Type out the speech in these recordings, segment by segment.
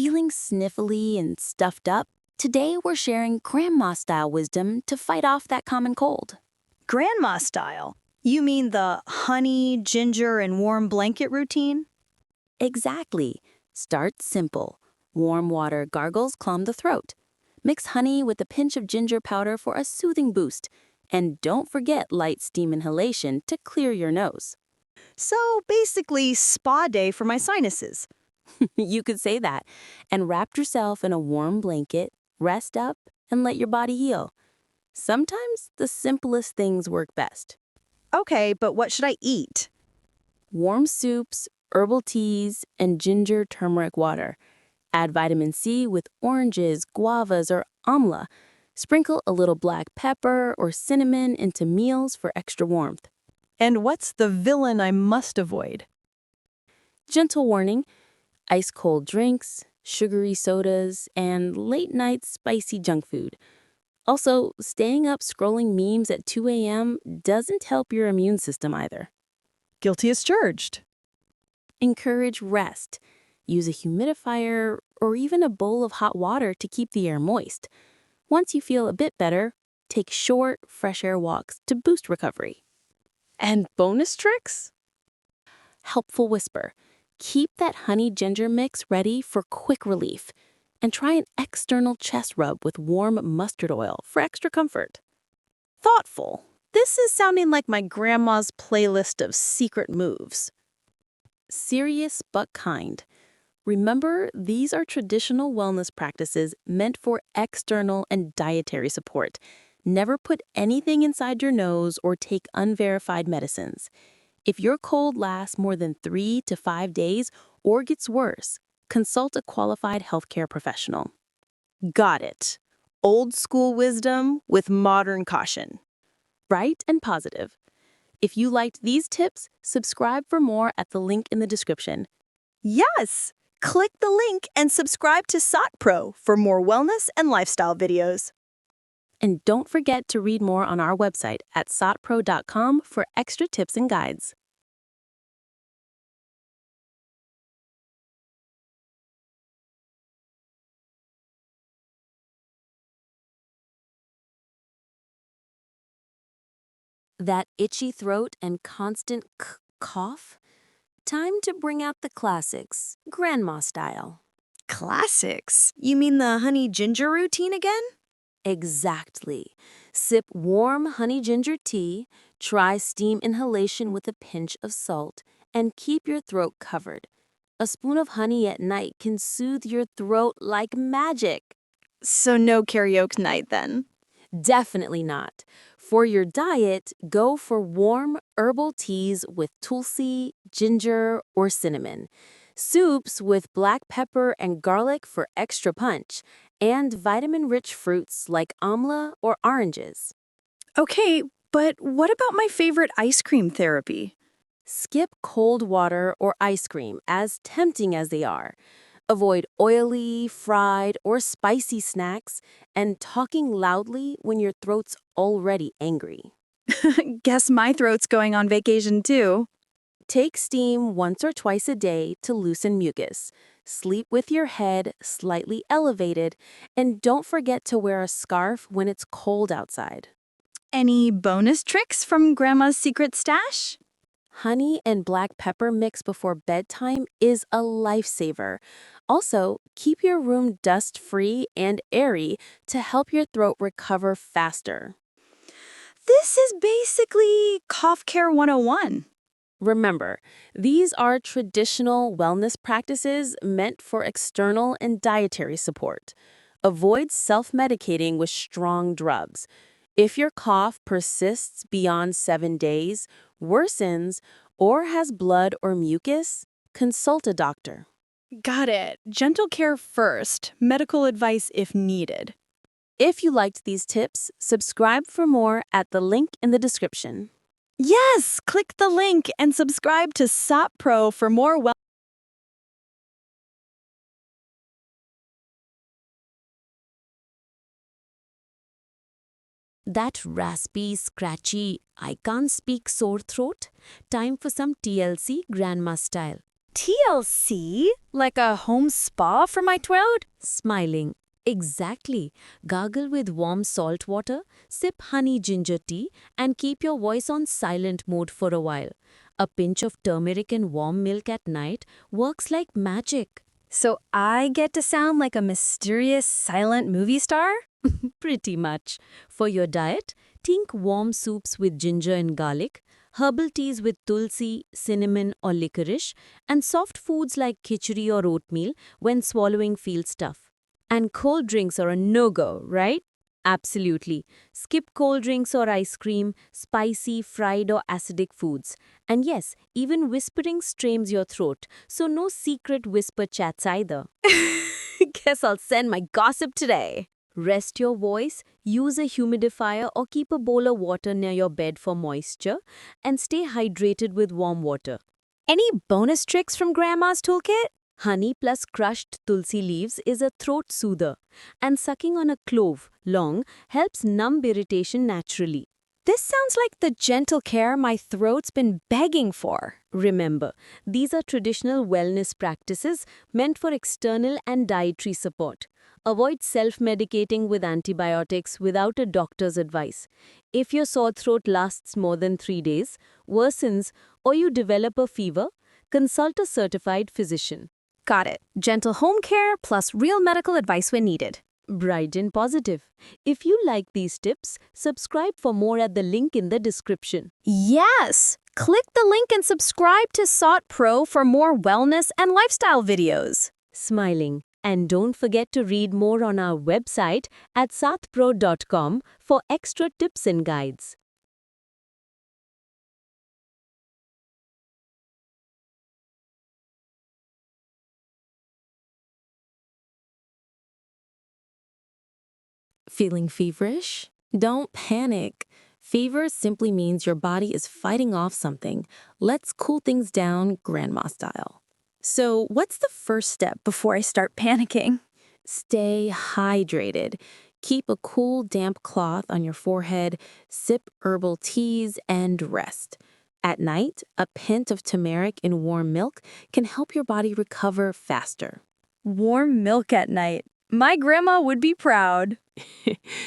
Feeling sniffly and stuffed up? Today we're sharing grandma-style wisdom to fight off that common cold. Grandma style? You mean the honey, ginger, and warm blanket routine? Exactly. Start simple. Warm water gargles calm the throat. Mix honey with a pinch of ginger powder for a soothing boost. And don't forget light steam inhalation to clear your nose. So basically, spa day for my sinuses. You could say that. And wrap yourself in a warm blanket, rest up, and let your body heal. Sometimes the simplest things work best. Okay, but what should I eat? Warm soups, herbal teas, and ginger turmeric water. Add vitamin C with oranges, guavas, or amla. Sprinkle a little black pepper or cinnamon into meals for extra warmth. And what's the villain I must avoid? Gentle warning, ice-cold drinks, sugary sodas, and late-night spicy junk food. Also, staying up scrolling memes at 2 a.m. doesn't help your immune system either. Guilty as charged. Encourage rest. Use a humidifier or even a bowl of hot water to keep the air moist. Once you feel a bit better, take short, fresh air walks to boost recovery. And bonus tricks? Helpful whisper. Keep that honey-ginger mix ready for quick relief. And try an external chest rub with warm mustard oil for extra comfort. Thoughtful. This is sounding like my grandma's playlist of secret moves. Serious but kind. Remember, these are traditional wellness practices meant for external and dietary support. Never put anything inside your nose or take unverified medicines. If your cold lasts more than 3 to 5 days or gets worse, consult a qualified healthcare professional. Got it. Old school wisdom with modern caution. Bright and positive. If you liked these tips, subscribe for more at the link in the description. Yes! Click the link and subscribe to SOT Pro for more wellness and lifestyle videos. And don't forget to read more on our website at sotpro.com for extra tips and guides. That itchy throat and constant cough? Time to bring out the classics, grandma style. Classics? You mean the honey ginger routine again? Exactly. Sip warm honey ginger tea, try steam inhalation with a pinch of salt, and keep your throat covered. A spoon of honey at night can soothe your throat like magic. So no karaoke night then. Definitely not. For your diet, go for warm herbal teas with tulsi, ginger, or cinnamon. Soups with black pepper and garlic for extra punch, and vitamin-rich fruits like amla or oranges. Okay, but what about my favorite ice cream therapy? Skip cold water or ice cream, as tempting as they are. Avoid oily, fried, or spicy snacks, and talking loudly when your throat's already angry. Guess my throat's going on vacation too. Take steam once or twice a day to loosen mucus. Sleep with your head slightly elevated, and don't forget to wear a scarf when it's cold outside. Any bonus tricks from Grandma's secret stash? Honey and black pepper mix before bedtime is a lifesaver. Also, keep your room dust-free and airy to help your throat recover faster. This is basically Cough Care 101. Remember, these are traditional wellness practices meant for external and dietary support. Avoid self-medicating with strong drugs. If your cough persists beyond 7 days, worsens, or has blood or mucus, consult a doctor. Got it. Gentle care first, medical advice if needed. If you liked these tips, subscribe for more at the link in the description. Yes! Click the link and subscribe to SOT Pro for more That raspy, scratchy, I can't speak sore throat? Time for some TLC grandma style. TLC? Like a home spa for my throat? Smiling. Exactly. Gargle with warm salt water, sip honey ginger tea, and keep your voice on silent mode for a while. A pinch of turmeric in warm milk at night works like magic. So I get to sound like a mysterious silent movie star? Pretty much. For your diet, think warm soups with ginger and garlic, herbal teas with tulsi, cinnamon, or licorice, and soft foods like khichdi or oatmeal when swallowing feels tough. And cold drinks are a no-go, right? Absolutely. Skip cold drinks or ice cream, spicy, fried, or acidic foods. And yes, even whispering strains your throat, so no secret whisper chats either. Guess I'll send my gossip today. Rest your voice, use a humidifier or keep a bowl of water near your bed for moisture, and stay hydrated with warm water. Any bonus tricks from Grandma's toolkit? Honey plus crushed tulsi leaves is a throat soother, and sucking on a clove, long, helps numb irritation naturally. This sounds like the gentle care my throat's been begging for. Remember, these are traditional wellness practices meant for external and dietary support. Avoid self-medicating with antibiotics without a doctor's advice. If your sore throat lasts more than 3 days, worsens, or you develop a fever, consult a certified physician. Got it. Gentle home care plus real medical advice when needed. Bright and positive. If you like these tips, subscribe for more at the link in the description. Yes! Click the link and subscribe to SOT Pro for more wellness and lifestyle videos. Smiling. And don't forget to read more on our website at sathpro.com for extra tips and guides. Feeling feverish? Don't panic. Fever simply means your body is fighting off something. Let's cool things down grandma style. So, what's the first step Before I start panicking. Stay hydrated. Keep a cool, damp cloth on your forehead, sip herbal teas, and rest. At night, a pint of turmeric in warm milk can help your body recover faster. Warm milk at night. My grandma would be proud.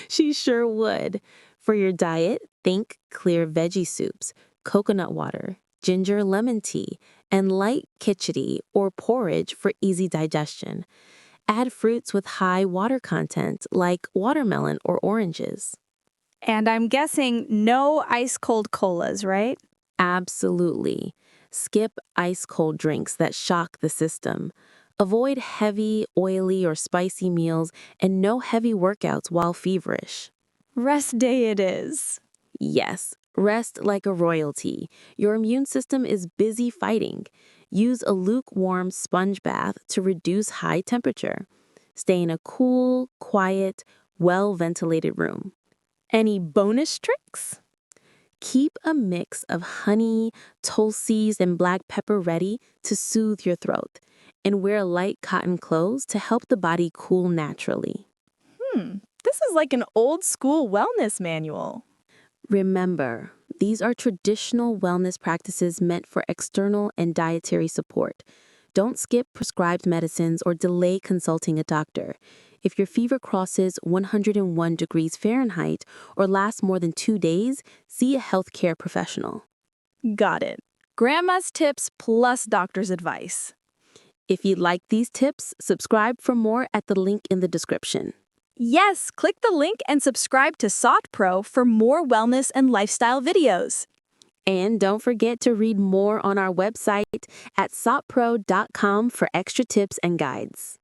She sure would. For your diet, think clear veggie soups, coconut water, ginger lemon tea, and light khichdi or porridge for easy digestion. Add fruits with high water content like watermelon or oranges. And I'm guessing no ice-cold colas, right? Absolutely. Skip ice-cold drinks that shock the system. Avoid heavy, oily, or spicy meals and no heavy workouts while feverish. Rest day it is. Yes, rest like a royalty. Your immune system is busy fighting. Use a lukewarm sponge bath to reduce high temperature. Stay in a cool, quiet, well-ventilated room. Any bonus tricks? Keep a mix of honey, tulsis, and black pepper ready to soothe your throat. And wear light cotton clothes to help the body cool naturally. This is like an old school wellness manual. Remember, these are traditional wellness practices meant for external and dietary support. Don't skip prescribed medicines or delay consulting a doctor. If your fever crosses 101 degrees Fahrenheit or lasts more than 2 days, see a healthcare professional. Got it. Grandma's tips plus doctor's advice. If you like these tips, subscribe for more at the link in the description. Yes, click the link and subscribe to SOT Pro for more wellness and lifestyle videos. And don't forget to read more on our website at sotpro.com for extra tips and guides.